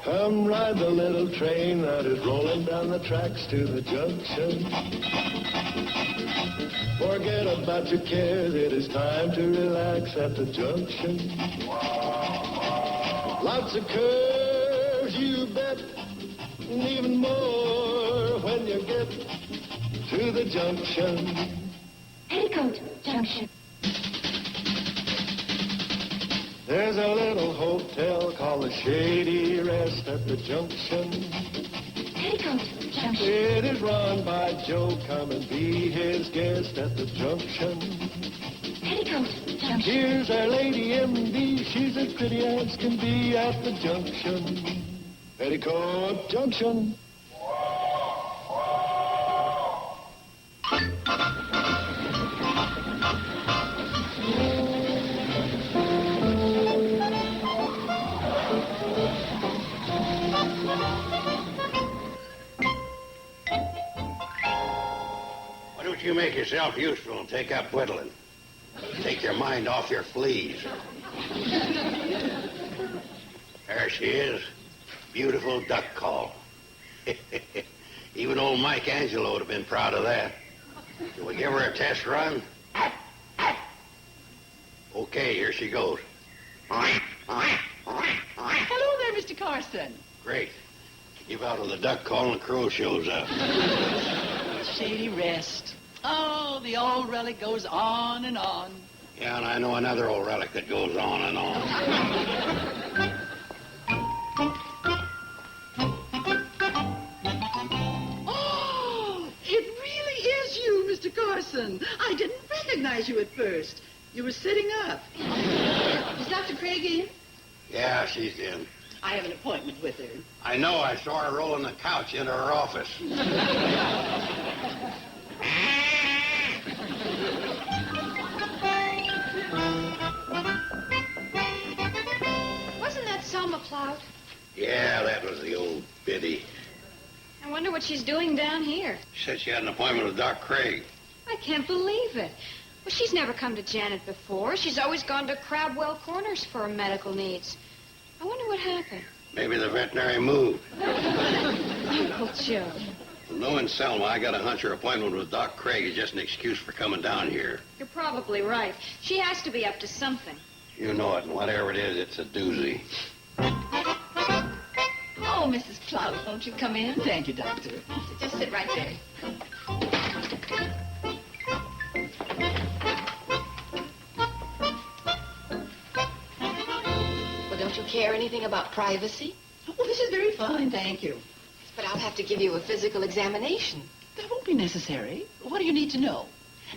Come ride the little train that is rolling down the tracks to the junction. Forget about your cares, it is time to relax at the junction. Lots of curves, you bet, and even more when you get to the junction. Petticoat Junction. There's a little hotel called the Shady Rest at the junction. Petticoat Junction. It is run by Joe. Come and be his guest at the junction. Petticoat Junction. Here's our lady M.D. She's as pretty as can be at the junction. Petticoat Junction. Why don't you make yourself useful and take up whittling? Take your mind off your fleas. There she is. Beautiful duck call. Even old Mike Angelo would have been proud of that. Shall we give her a test run? Okay, here she goes. Hello there, Mr. Carson. Great. Give out of the duck call and the crow shows up. Shady Rest. Oh, the old relic goes on and on. Yeah, and I know another old relic that goes on and on. Oh, it really is you, Mr. Carson. I didn't recognize you at first. You were sitting up. Is Dr. Craig in? Yeah, she's in. I have an appointment with her. I know. I saw her rolling the couch into her office. Wasn't that Selma Plout? Yeah, that was the old biddy. I wonder what she's doing down here. She said she had an appointment with Doc Craig. I can't believe it. Well, she's never come to Janet before. She's always gone to Crabwell Corners for her medical needs. I wonder what happened. Maybe the veterinary moved. Uncle Joe. Well, knowing Selma, I got a hunch her appointment with Doc Craig is just an excuse for coming down here. You're probably right. She has to be up to something. You know it, and whatever it is, it's a doozy. Oh, Mrs. Plout, won't you come in? Thank you, Doctor. Just sit right there. Well, don't you care anything about privacy? Oh, this is very fine, thank you. But I'll have to give you a physical examination. That won't be necessary. What do you need to know?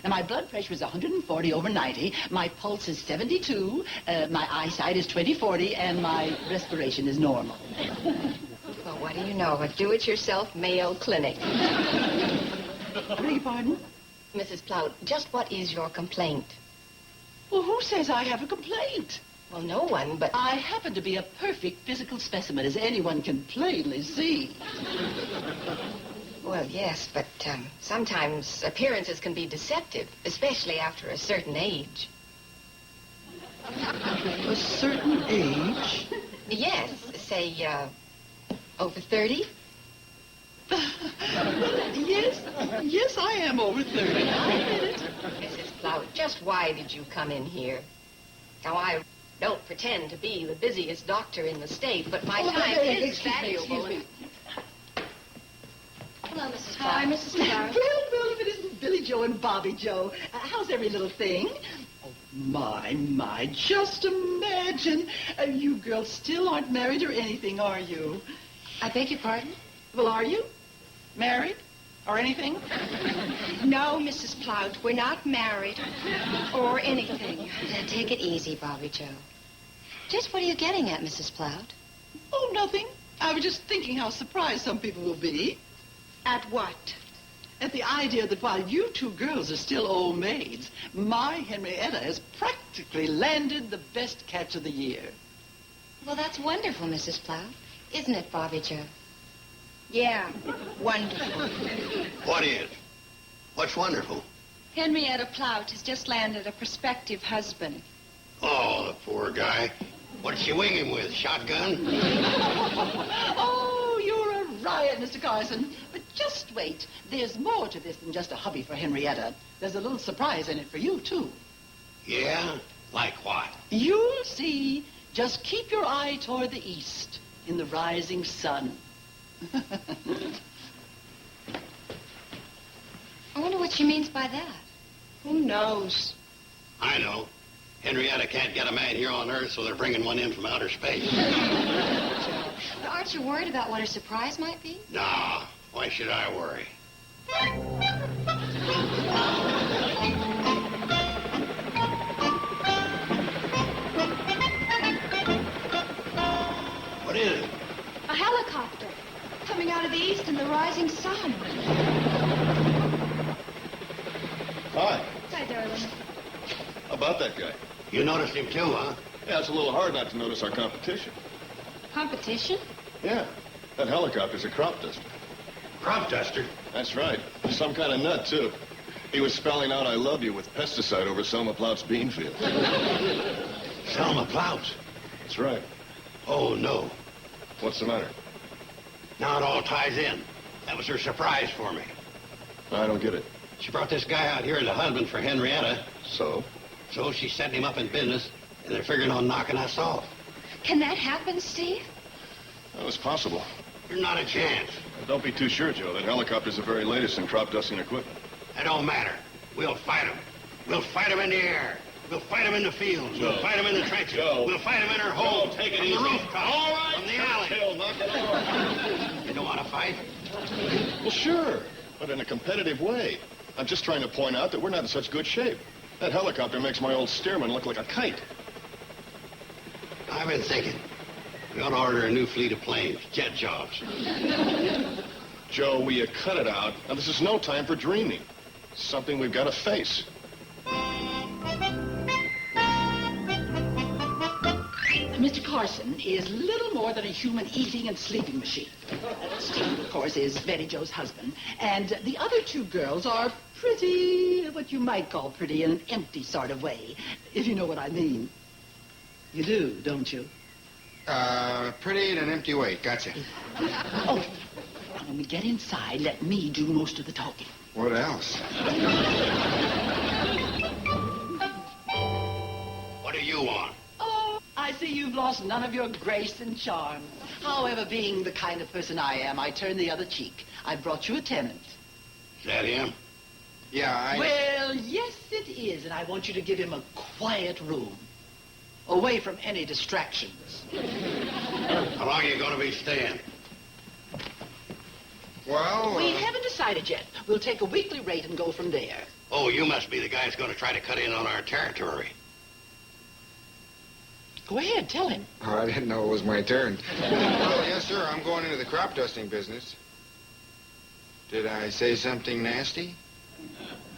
Now, my blood pressure is 140 over 90, my pulse is 72, my eyesight is 20/40, and my respiration is normal. Well, what do you know? A do-it-yourself Mayo Clinic. I beg your pardon? Mrs. Plout, just what is your complaint? Well, who says I have a complaint? Well, no one, but... I happen to be a perfect physical specimen, as anyone can plainly see. Well, yes, but sometimes appearances can be deceptive, especially after a certain age. A certain age? Yes, say, over 30? Yes, I am over 30. I admit it. Mrs. Plout, just why did you come in here? Now, I don't pretend to be the busiest doctor in the state, but my time is valuable. Excuse me. Hello, Mrs. Plout. Hi, Mrs. Plout. Well, if it isn't Billy Joe and Bobby Joe, how's every little thing? Oh, my, just imagine. You girls still aren't married or anything, are you? I beg your pardon? Well, are you? Married? Or anything? No, Mrs. Plout, we're not married or anything. Now, take it easy, Bobby Joe. Just what are you getting at, Mrs. Plout? Oh, nothing. I was just thinking how surprised some people will be. At what? At the idea that while you two girls are still old maids, my Henrietta has practically landed the best catch of the year. Well, that's wonderful, Mrs. Plout. Isn't it, Bobby Joe? Yeah, wonderful. What is? What's wonderful? Henrietta Plout has just landed a prospective husband. Oh, the poor guy. What'd she wing him with? Shotgun? Oh, you're a riot, Mr. Carson. But just wait. There's more to this than just a hubby for Henrietta. There's a little surprise in it for you, too. Yeah? Like what? You'll see. Just keep your eye toward the east in the rising sun. I wonder what she means by that. Who knows? I know. Henrietta can't get a man here on Earth, so they're bringing one in from outer space. But aren't you worried about what her surprise might be? Nah, why should I worry? What is it? A helicopter coming out of the east in the rising sun. Hi. Hi, darling. How about that guy? You noticed him too, huh? Yeah, it's a little hard not to notice our competition. Competition? Yeah. That helicopter's a crop duster. Crop duster? That's right. Some kind of nut, too. He was spelling out I love you with pesticide over Selma Plout's bean field. Selma Plout. That's right. Oh, no. What's the matter? Now it all ties in. That was her surprise for me. I don't get it. She brought this guy out here as a husband for Henrietta. So? So she's setting him up in business, and they're figuring on knocking us off. Can that happen, Steve? That was possible. There's not a chance. Don't be too sure, Joe. That helicopter's the very latest in crop dusting equipment. That don't matter. We'll fight them. We'll fight them in the air. We'll fight them in the fields. Joe. We'll fight them in the trenches. Joe. We'll fight them in our homes. Take it from easy. the rooftop. All right. From the alley. Chill, knock it off. You don't want to fight? Well, sure, but in a competitive way. I'm just trying to point out that we're not in such good shape. That helicopter makes my old Stearman look like a kite. I've been thinking. We ought to order a new fleet of planes, jet jobs. Joe, will you cut it out? Now, this is no time for dreaming. It's something we've got to face. Mr. Carson is little more than a human eating and sleeping machine. Steve, of course, is Betty Jo's husband. And the other two girls are pretty, what you might call pretty in an empty sort of way, if you know what I mean. You do, don't you? Pretty in an empty way. Gotcha. Oh, now when we get inside, let me do most of the talking. What else? What do you want? Oh, I see you've lost none of your grace and charm. However, being the kind of person I am, I turn the other cheek. I brought you a tenant. Is that him? Yeah, Well, yes, it is, and I want you to give him a quiet room, away from any distractions. How long are you going to be staying? Well, We haven't decided yet. We'll take a weekly rate and go from there. Oh, you must be the guy that's going to try to cut in on our territory. Go ahead, tell him. Oh, I didn't know it was my turn. Well, yes, sir. I'm going into the crop dusting business. Did I say something nasty?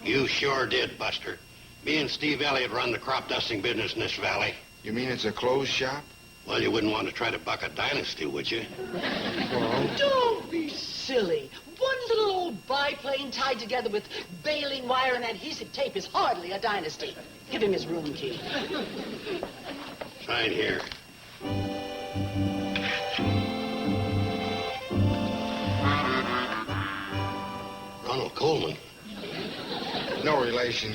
You sure did, Buster. Me and Steve Elliott run the crop dusting business in this valley. You mean it's a closed shop? Well, you wouldn't want to try to buck a dynasty, would you? Well, Don't be silly. One little old biplane tied together with baling wire and adhesive tape is hardly a dynasty. Give him his room key. Sign here. Ronald Coleman. no relation.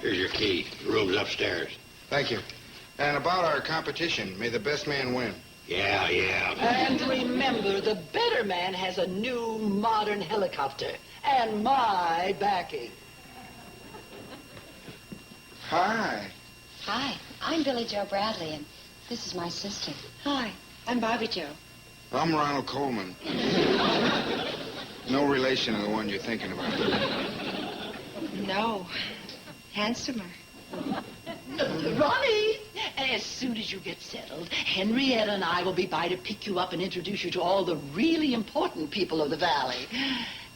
Here's your key. The room's upstairs. Thank you. And about our competition, may the best man win. Yeah. And remember, the better man has a new modern helicopter and my backing. Hi. Hi, I'm Billy Joe Bradley, and this is my sister. Hi, I'm Bobby Joe. I'm Ronald Coleman. No relation to the one you're thinking about. No, handsomer. Ronnie, as soon as you get settled, Henrietta and I will be by to pick you up and introduce you to all the really important people of the valley.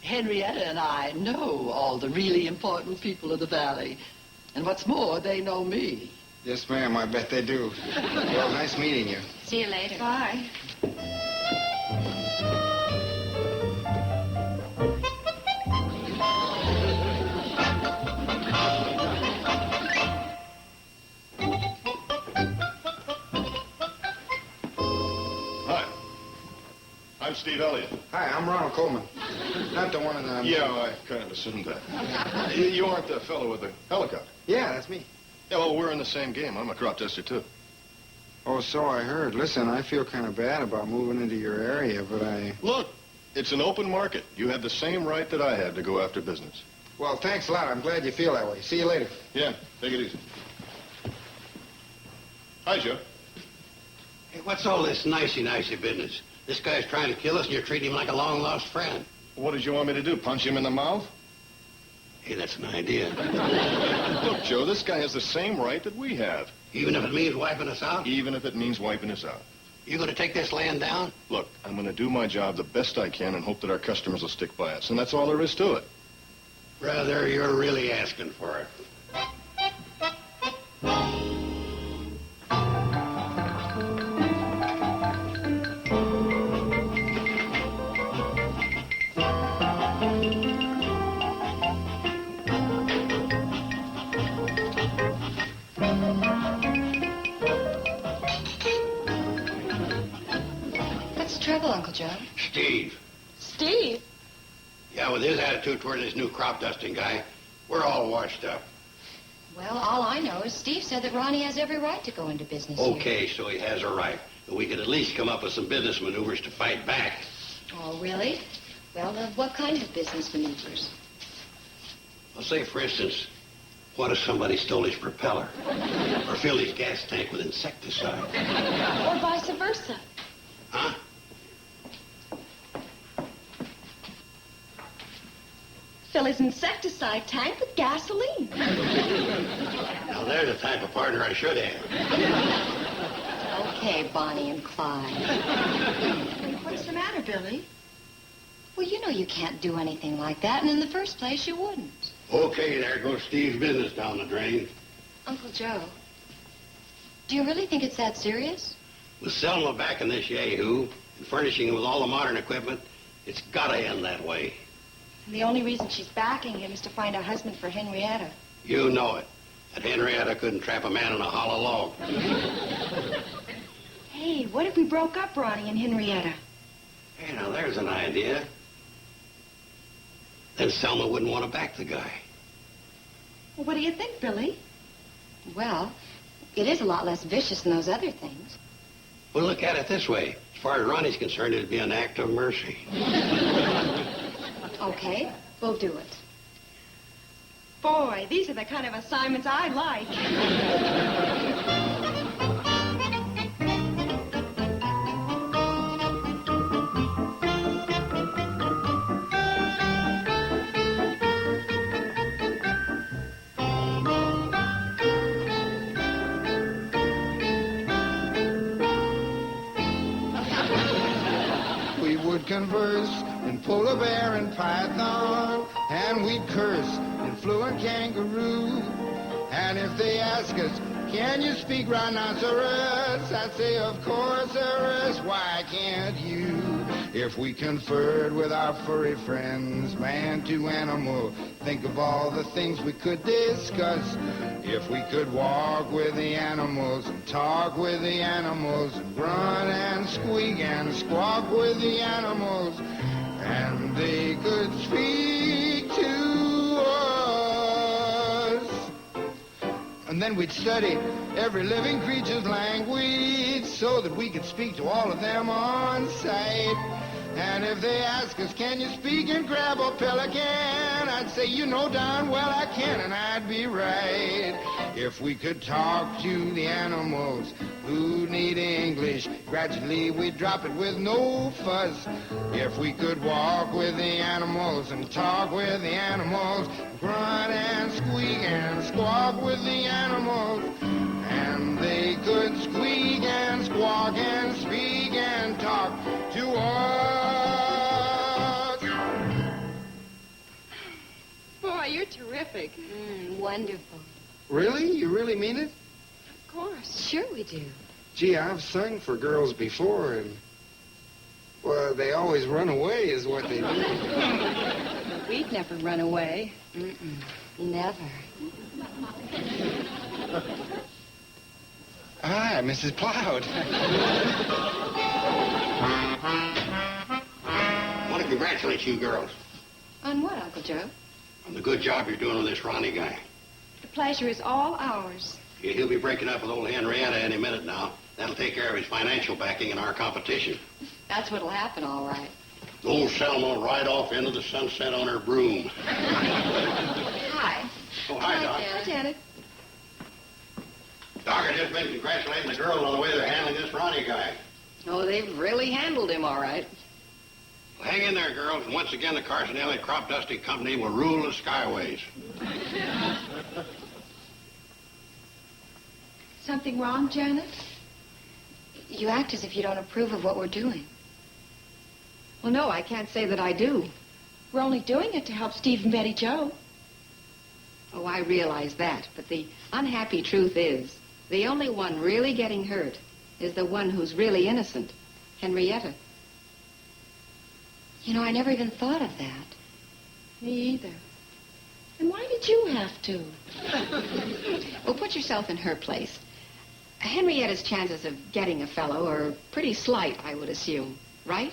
Henrietta and I know all the really important people of the valley. And what's more, they know me. Yes, ma'am, I bet they do. Well, nice meeting you. See you later. Bye. I'm Steve Elliott. Hi, I'm Ronald Coleman. Not the one in the... Yeah, I kind of assumed that. You aren't the fellow with the helicopter? Yeah, that's me. Yeah, well, we're in the same game. I'm a crop duster, too. Oh, so I heard. Listen, I feel kind of bad about moving into your area, but I... Look, it's an open market. You had the same right that I had to go after business. Well, thanks a lot. I'm glad you feel that way. See you later. Yeah, take it easy. Hi, Joe. Hey, what's all this nicey-nicey business? This guy's trying to kill us, and you're treating him like a long-lost friend. What did you want me to do, punch him in the mouth? Hey, that's an idea. Look, Joe, this guy has the same right that we have. Even if it means wiping us out? Even if it means wiping us out. You gonna take this land down? Look, I'm gonna do my job the best I can and hope that our customers will stick by us, and that's all there is to it. Brother, you're really asking for it. What's the trouble, Uncle Joe? Steve. Steve? Yeah, with his attitude toward this new crop dusting guy, we're all washed up. Well, all I know is Steve said that Ronnie has every right to go into business here. Okay, so he has a right. But we could at least come up with some business maneuvers to fight back. Oh, really? Well, what kind of business maneuvers? Well, say, for instance, what if somebody stole his propeller? Or filled his gas tank with insecticide? Or vice versa. Huh? Fill his insecticide tank with gasoline. Now, there's the type of partner I should have. Okay, Bonnie and Clyde. What's the matter, Billy? Well, you know you can't do anything like that, and in the first place, you wouldn't. Okay, there goes Steve's business down the drain. Uncle Joe, do you really think it's that serious? With Selma back in this yahoo and furnishing him with all the modern equipment, it's gotta end that way. And the only reason she's backing him is to find a husband for Henrietta. You know it. That Henrietta couldn't trap a man in a hollow log. Hey, what if we broke up Ronnie and Henrietta? Hey, now there's an idea. Then Selma wouldn't want to back the guy. Well, what do you think, Billy? Well, it is a lot less vicious than those other things. Well, look at it this way. As far as Ronnie's concerned, it'd be an act of mercy. Okay, we'll do it. Boy, these are the kind of assignments I like. We would converse in polar bear and python, and we'd curse in fluent kangaroo. And if they ask us, can you speak rhinoceros? I'd say, of course there is. Why can't you? If we conferred with our furry friends, man to animal, think of all the things we could discuss. If we could walk with the animals and talk with the animals and grunt and squeak and squawk with the animals, and they could speak to us. And then we'd study every living creature's language so that we could speak to all of them on sight. And if they ask us, can you speak and grab a pelican? I'd say, you know darn well I can, and I'd be right. If we could talk to the animals who need English, gradually we'd drop it with no fuss. If we could walk with the animals and talk with the animals, grunt and squeak and squawk with the animals, and they could squeak and squawk and speak and talk to us. Boy, you're terrific. Wonderful. Really? You really mean it? Of course. Sure we do. Gee, I've sung for girls before, and, well, they always run away is what they do. We'd never run away. Never. Hi, Mrs. Plout. congratulate you girls On what, Uncle Joe? on the good job you're doing with this Ronnie guy. The pleasure is all ours. Yeah, he'll be breaking up with old Henrietta any minute now. That'll take care of his financial backing in our competition. That's what'll happen, all right. Old Selma will ride off into the sunset on her broom. Hi. Oh, hi, Doc. Hi, Janet. Doc, I just been congratulating the girls on the way they're handling this Ronnie guy. Oh, they've really handled him all right. Well, hang in there, girls, and once again the Carson Elliott Crop Dusting Company will rule the skyways. Something wrong, Janet? You act as if you don't approve of what we're doing. Well, no, I can't say that I do. We're only doing it to help Steve and Betty Joe. Oh, I realize that, but the unhappy truth is, the only one really getting hurt is the one who's really innocent, Henrietta. You know, I never even thought of that. Me either. And why did you have to? Well, put yourself in her place. Henrietta's chances of getting a fellow are pretty slight, I would assume, right?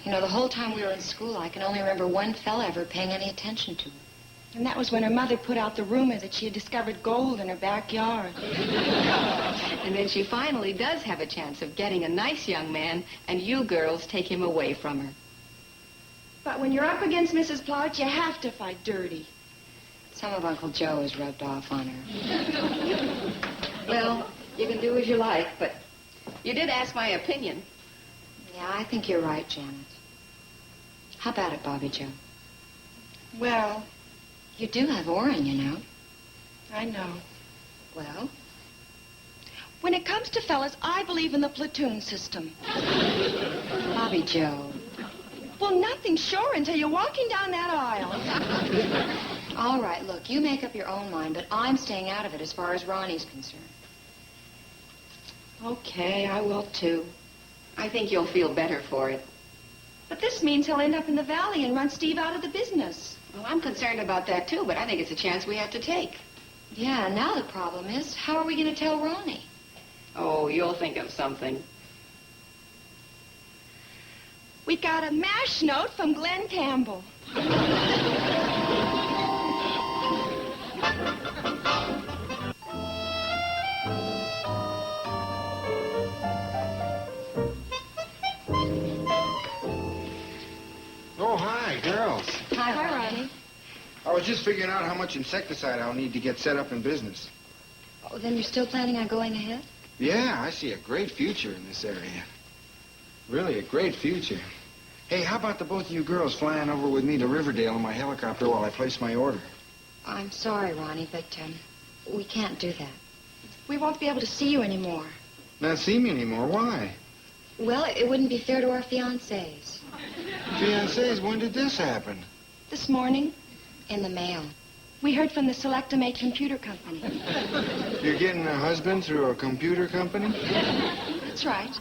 You know, the whole time we were in school, I can only remember one fella ever paying any attention to her. And that was when her mother put out the rumor that she had discovered gold in her backyard. And then she finally does have a chance of getting a nice young man, and you girls take him away from her. But when you're up against Mrs. Plout, you have to fight dirty. Some of Uncle Joe has rubbed off on her. Well, you can do as you like, but you did ask my opinion. Yeah, I think you're right, Janet. How about it, Bobby Joe? Well, You do have Orrin, you know. I know. Well, When it comes to fellas, I believe in the platoon system. Bobby Joe. Well, nothing's sure until you're walking down that aisle. All right, look, you make up your own mind, but I'm staying out of it as far as Ronnie's concerned. Okay, I will too. I think you'll feel better for it. But this means he'll end up in the valley and run Steve out of the business. Well, I'm concerned about that, too, but I think it's a chance we have to take. Yeah, now the problem is, how are we going to tell Ronnie? Oh, you'll think of something. We got a mash note from Glenn Campbell. Oh, hi, girls. Hi, Ronnie. I was just figuring out how much insecticide I'll need to get set up in business. Oh, then you're still planning on going ahead? Yeah, I see a great future in this area. Really a great future. Hey, how about the both of you girls flying over with me to Riverdale in my helicopter while I place my order? I'm sorry, Ronnie, but we can't do that. We won't be able to see you anymore. Not see me anymore. Why? Well, it wouldn't be fair to our fiancés. Fiancés, when did this happen? This morning, In the mail. we heard from the Selectimate Computer Company. You're getting a husband through a computer company? That's right.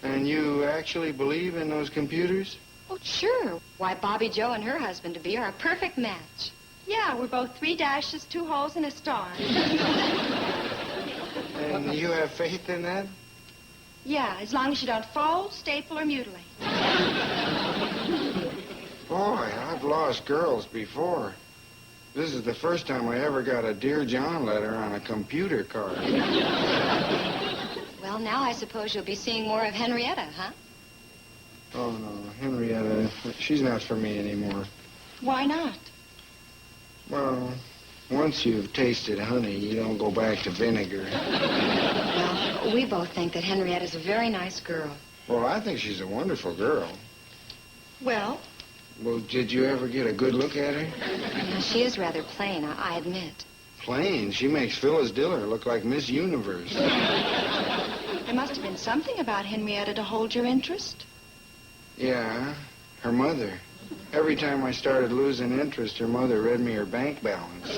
And you actually believe in those computers? Oh, sure. Why, Bobby Joe and her husband-to-be are a perfect match. Yeah, we're both 3 dashes, 2 holes, and a star. And you have faith in that? Yeah, as long as you don't fold, staple, or mutilate. Boy, I've lost girls before. This is the first time I ever got a Dear John letter on a computer card. Well, now I suppose you'll be seeing more of Henrietta, huh? Oh, no, Henrietta, she's not for me anymore. Why not? Well, once you've tasted honey, you don't go back to vinegar. Well, we both think that Henrietta's a very nice girl. Well, I think she's a wonderful girl. Well, Well, did you ever get a good look at her? Now, she is rather plain, I admit. Plain. She makes Phyllis Diller look like Miss Universe. there must have been something about Henrietta to hold your interest. Yeah, her mother. Every time I started losing interest, her mother read me her bank balance.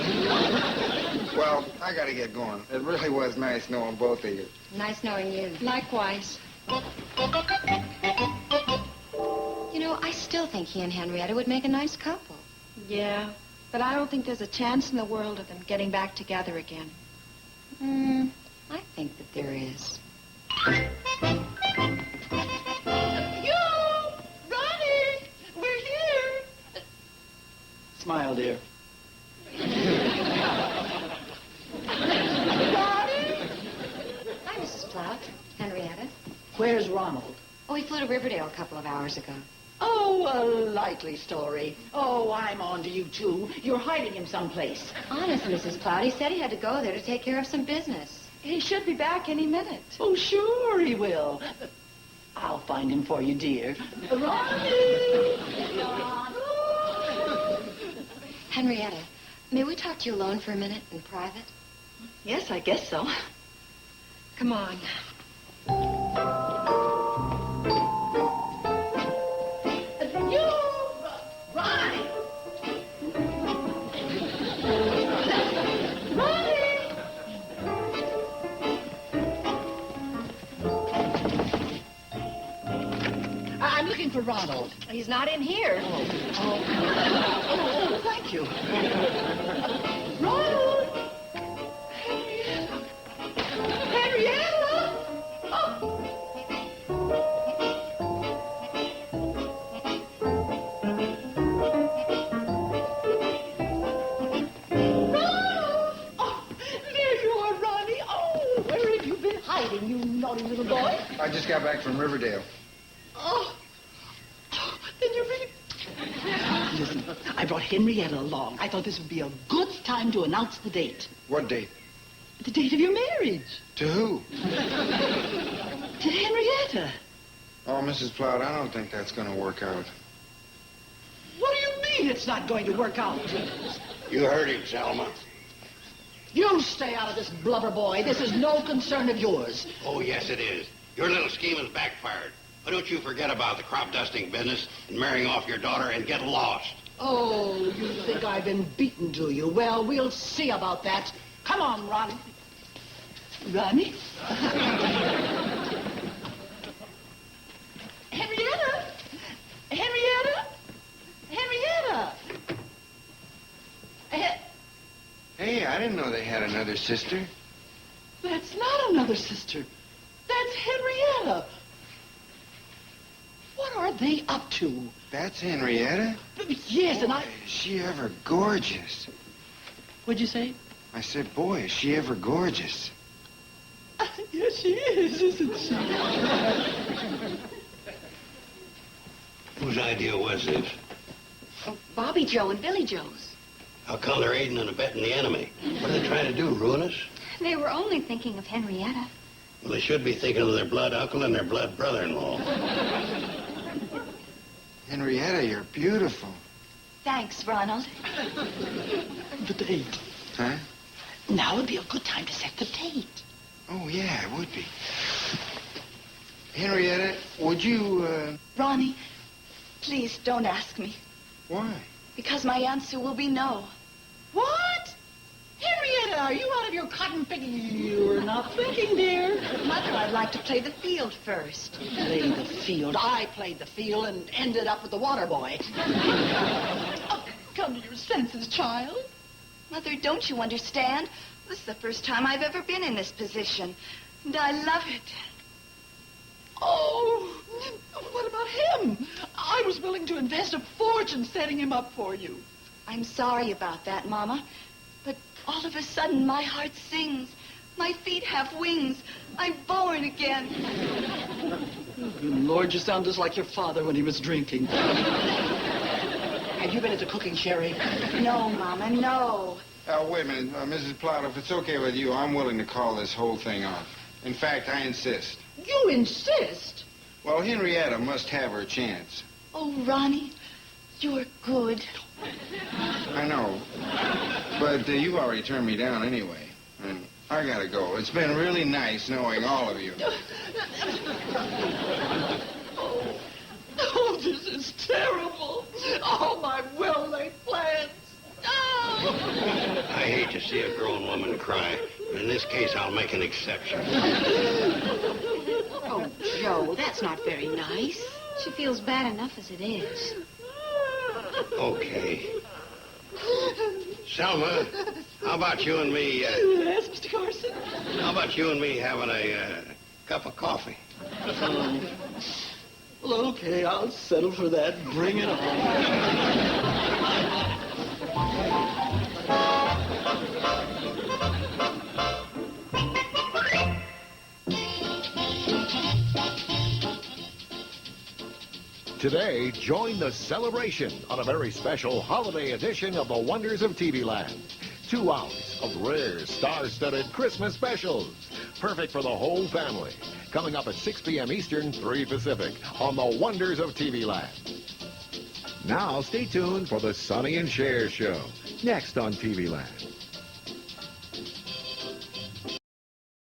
Well, I gotta get going. It really was nice knowing both of you. Nice knowing you. Likewise. You know, I still think he and Henrietta would make a nice couple. Yeah, but I don't think there's a chance in the world of them getting back together again. I think that there is. You! Ronnie! Where's Ronald? Oh, he flew to Riverdale a couple of hours ago. Oh, a likely story. Oh, I'm on to you, too. You're hiding him someplace. Honest, Mrs. Plout, he said he had to go there to take care of some business. He should be back any minute. Oh, sure he will. I'll find him for you, dear. Ronnie! Henrietta, may we talk to you alone for a minute in private? Yes, I guess so. Come on. Ronnie! I'm looking for Ronald. He's not in here. Oh, thank you. Ronald! Henrietta! Oh. Ronald! Oh, there you are, Ronnie. Oh, where have you been hiding, you naughty little boy? I just got back from Riverdale. Oh, then you really... Listen, I brought Henrietta along. I thought this would be a good time to announce the date. What date? The date of your marriage. To who? To Henrietta. Oh, Mrs. Plout, I don't think that's going to work out. What do you mean it's not going to work out? You heard him, Selma. You stay out of this, blubber boy. This is no concern of yours. Oh, yes, it is. Your little scheme has backfired. Why don't you forget about the crop dusting business and marrying off your daughter and get lost? Oh, you think I've been beaten, do you? Well, we'll see about that. Come on, Ronnie. Ronnie? Henrietta! Henrietta! Henrietta! Hey, I didn't know they had another sister. That's not another sister. That's Henrietta. What are they up to? That's Henrietta? Yes, and Boy, is she ever gorgeous. What'd you say? I said, boy, is she ever gorgeous. Yes, she is, isn't she? Whose idea was this? Oh, Bobby Joe and Billy Joe's. How come they're aiding and abetting the enemy? What are they trying to do, ruin us? They were only thinking of Henrietta. Well, they should be thinking of their blood uncle and their blood brother-in-law. Henrietta, you're beautiful. Thanks, Ronald. The date. Huh? Now would be a good time to set the date. Oh, yeah, it would be. Henrietta, would you, Ronnie, please don't ask me. Why? Because my answer will be no. What? Henrietta, are you out of your cotton picking? You're not thinking, dear. Mother, I'd like to play the field first. Play the field. I played the field and ended up with the water boy. Oh, come to your senses, child. Mother, don't you understand? This is the first time I've ever been in this position, and I love it. Oh, what about him? I was willing to invest a fortune setting him up for you. I'm sorry about that, Mama, but all of a sudden my heart sings. My feet have wings. I'm born again. Lord, you sound just like your father when he was drinking. Have you been into cooking, Sherry? No, Mama, no. wait a minute, Mrs. Plout, if it's okay with you, I'm willing to call this whole thing off. In fact, I insist. You insist? Well, Henrietta must have her chance. Oh, Ronnie, you're good. I know. But you've already turned me down anyway. And I gotta go. It's been really nice knowing all of you. Oh, this is terrible. All my well-laid plans. Oh. I hate to see a grown woman cry. But in this case, I'll make an exception. Oh, Joe, that's not very nice. She feels bad enough as it is. Okay. Selma, how about you and me, Yes, Mr. Carson? how about you and me having a cup of coffee? Well, okay, I'll settle for that. Bring it on. Today, join the celebration on a very special holiday edition of The Wonders of TV Land. 2 hours of rare, star-studded Christmas specials. Perfect for the whole family. Coming up at 6 p.m. Eastern, 3 Pacific on The Wonders of TV Land. Now, stay tuned for the Sonny and Cher Show. Next on TV Land.